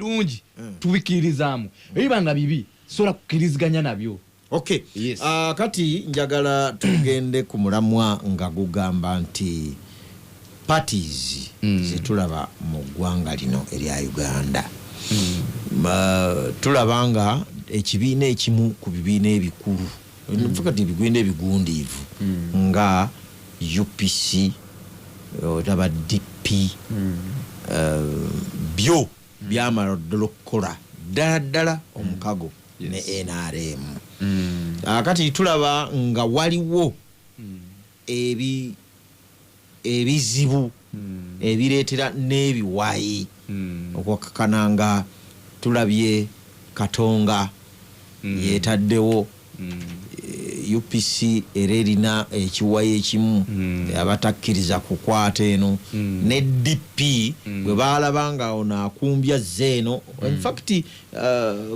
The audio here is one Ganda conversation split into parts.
birungi tubikirizamu ebibanga bibi sola kukiriziganya nabyo. Okay. Yes. Kati njagala tugende ku mulamwa nga gugamba nti parties zitulaba mu ggwanga lino erya Uganda. Tulabanga ekibiina ekimu ku bibiina ebikulu nfukati ebibiina ebigundiivu nga UPC otaba DP byo byamala ddala okukola ddala omukago ne NRM. Kati tulaba nga waliwo ebizibu ebireetera n'ebiwayi okwakakana nga tulabye Katonga yeetaddewo UPC era erina ekiwayi ekimu abatakkiriza kukwata eno ne DP bwe baalabanga ono akumbya zeeno. In fact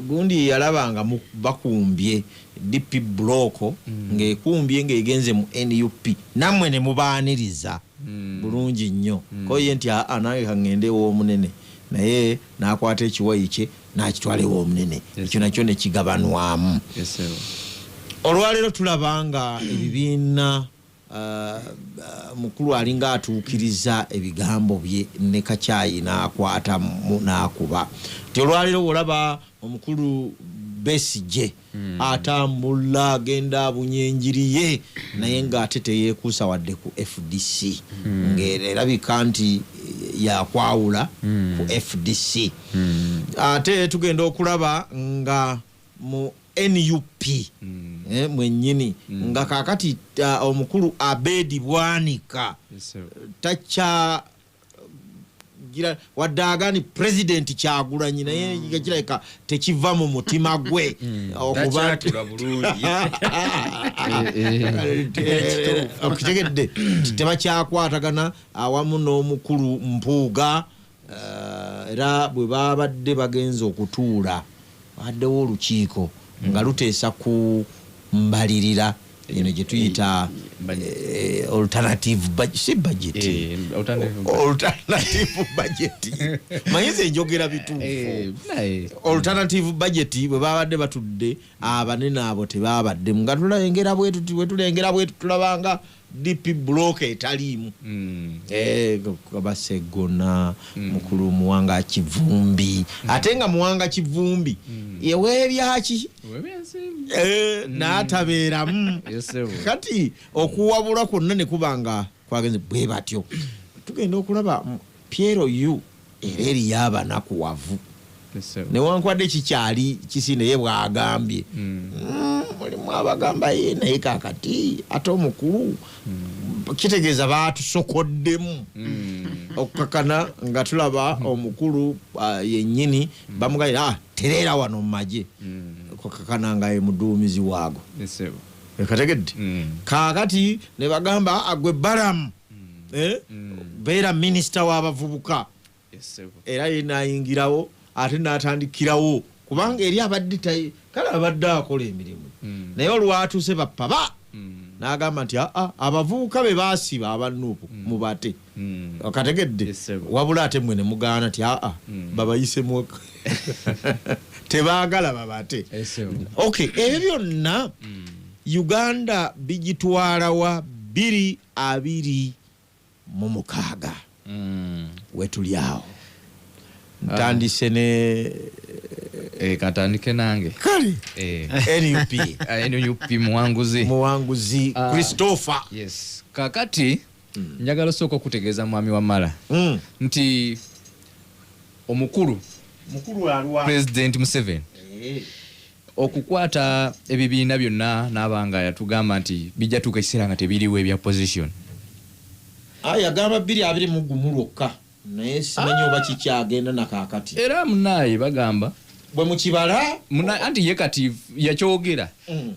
gundi yalabanga bakumbye DP block ng'ekumbye ng'egenze mu NUP nammwe ne mubaaniriza bulungi nnyo koye nti nange kangende w'omunene naye n'akwata ekiwayi kye n'akitwala ew'omunene ekyo nakyo ne kigabanwamu. Olwaleero tulabanga ebibiina mukulu alinga atuukiriza ebigambo bye ne Kacaayi n'akwata n'akuba. Ti olwaleero olaba omukulu Besigye atambula agenda abunyenjiriye naye ng'ate teyeekuusa wadde ku FDC ng'erabika nti yakwawula ku FDC. Ate tugenda okulaba nga mu NUP mwennyini nga kakati omukulu Abedi Bwanika tacha wadde agani president Kyagulanyi naye kirabika tekiva mu mutima gwe okuba okutegedde tebakyakwatagana awamu n'omukulu Mpuuga era bwe babadde bagenza okutuula waddewo olukiiko nga luteesa ku mbalirira eno gye tuyita alternative budget manyize njogera bituufu alternative budget bwe babadde batudde abanene abo tebabadde nga tulengera bwetu tulabanga DP block etaliimu Basegona mukulu Muwanga Kivumbi ate nga Muwanga Kivumbi yeweebyaki n'atabeeramu kati okuwabula kwonna ne kubanga kwagenze bwe batyo. Tugenda okulaba Piero Yu era eri y'abanakuwavu newankwadde kikyali kisine ye bwagambye mulimu abagamba ye naye kakati ate omukulu kitegeeza baatusokoddemu okukakana nga tulaba omukulu yennyini bamugayira tereera wano mu magye okukakana nga ye muduumizi waago ekategedde kakati ne bagamba agwe Balamu beera minisita w'abavubuka era ye naayingirawo ate n'atandikirawo kubanga eri abadde kale abadde akola emirimu naye olwatuuse bappa n'agamba nti abavubuka be baasiba abanuupu mubate okategedde wabula ate mwe ne mugaana nti babayisemu tebaagala babate. Okay, ebyo byonna Uganda bigitwalawa 2026 wetuli awo. Ntandise ne katandike nange kale NUP muwanguzi Christopher. Yes, kakati njagala soko kutegeeza mwami wa mala nti omukulu alwa President Museveni okukwata ebibiina byonna n'abanga yatugamba nti bijja tuuka ekiseera nga tebiriwo ebya opposition yagamba 2021 lwokka naye simanyi oba kikyagenda nakakati era munaye bagamba bwe mukibala anti ye kati yakyogera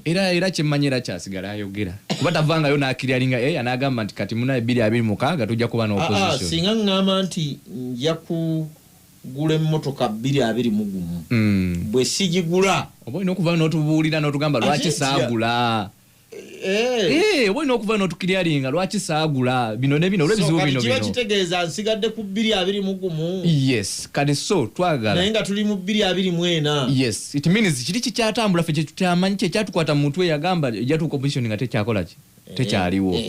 era kyemmanyira kyasigala ayogera kuba tavangayo n'akiryalinga anagamba nti kati munaye 2026 tujja kuba n'opposition singa ngamba nti nja kugula emmotoka 2021 bwe sigigula oba olina okuva n'otubuulira n'otugamba lwaki saagula olina okuva n'otukiryalinga lwaki saagula bino ne bino olw'ebizibu bino kiba kitegeeza nsigadde ku 221 yes kati so twagala naye nga tuli mu 224 yes it means kiri kikyatambula ffe kyetutamanyi kyekyatukwata mu mutwe yagamba ejatuuka opposition nga tekyakola ki tekyaliwo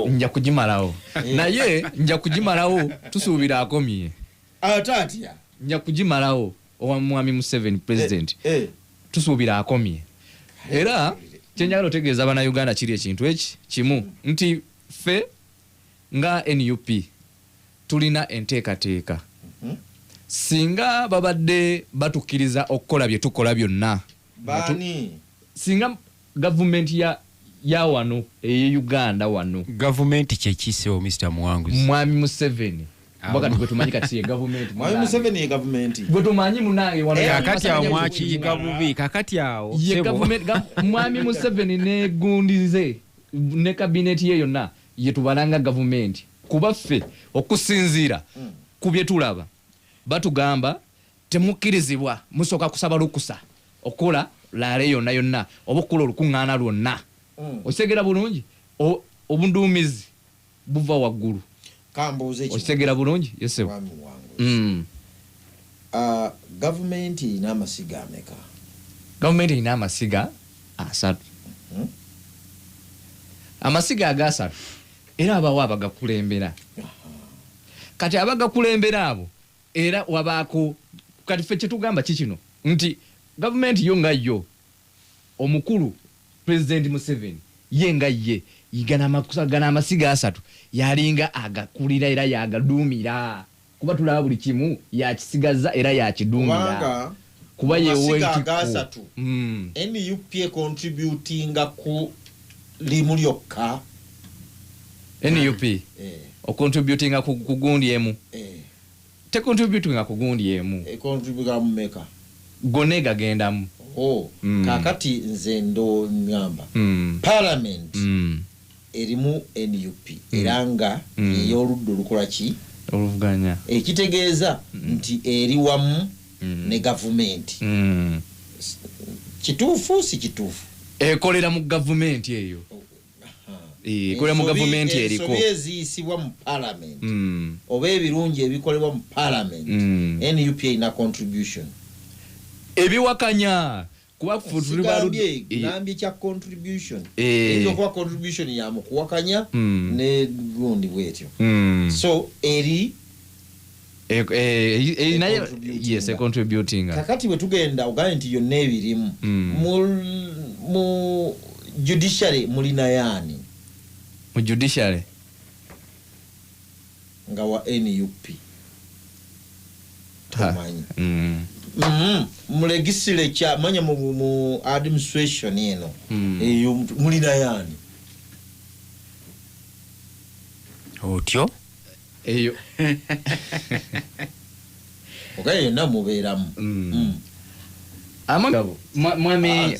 nja kugimalawo naye nja kugimalawo tusuubira akomye atatya nja kugimalawo omwami Museveni president tusuubira akomye era kyenjagala otegeeza bannayuganda kiri ekintu eki kimu nti ffe nga NUP tulina enteekateeka singa babadde batukkiriza okukola bye tukola byonna singa gavumenti ya wano eye Uganda wano gavumenti kyekisewo Mr. Muwanguzi mwami Museveni wakati gwe tumanyi kati ye gavumenti mwami Museveni ye gavumenti gwe tumanyi munange wano kakati awo mwakiyiga bubi kakati awo ye gavumenti mwami Museveni ne gundize ne kabineti ye yonna ye tubalanga gavumenti kuba ffe okusinziira ku bye tulaba batugamba temukkirizibwa musooka kusaba lukusa okukola laale yonna yonna oba okukola olukuŋŋaana lwonna osegera bulungi obunduumizi buva waggulu osegera bulungi yesebo gavumenti erina amasiga ameka gavumenti erina amasiga 3 amasiga agasatu era abawo abagakulembera kati abagakulembera abo era wabaako kati ffe kyetugamba kikino nti gavumenti yo nga yo omukulu President Museveni ye nga ye gana amasiga 3 yalinga agakulira era yagaduumira kuba tulaba buli kimu yakisigaza era yakiduumira kuba yewegasatu NUP contributinga ku limu lyokka NUP ocontributinga ku gundi emu tecontributinga ku gundi emu contributinga mu meka gone gagendamu kakati nze ndo ngamba parliament erimu NUP era nga ey'oludda olukola ki oluvuganya ekitegeeza nti eri wamu ne gavumenti kituufu si kituufu ekolera mu gavumenti eyo ekolera mu gavumenti eriko ensobi eziyisibwa mu parliament oba ebirungi ebikolebwa mu parliament NUP erina contribution ebiwakanya kuba nambye kya contribution ekyokuba contribution ya mu kuwakanya ne gundi bwetyo so eri naye yes contributing kakati bwe tugenda ogambye nti yonna ebirimu mu judiciary mulina yaani mu judiciary nga wa NUP tamanyi mu legislature manya mu administration eno eyo mulina yaani otyo eyo okaye yonna mubeeramu amagabo mwami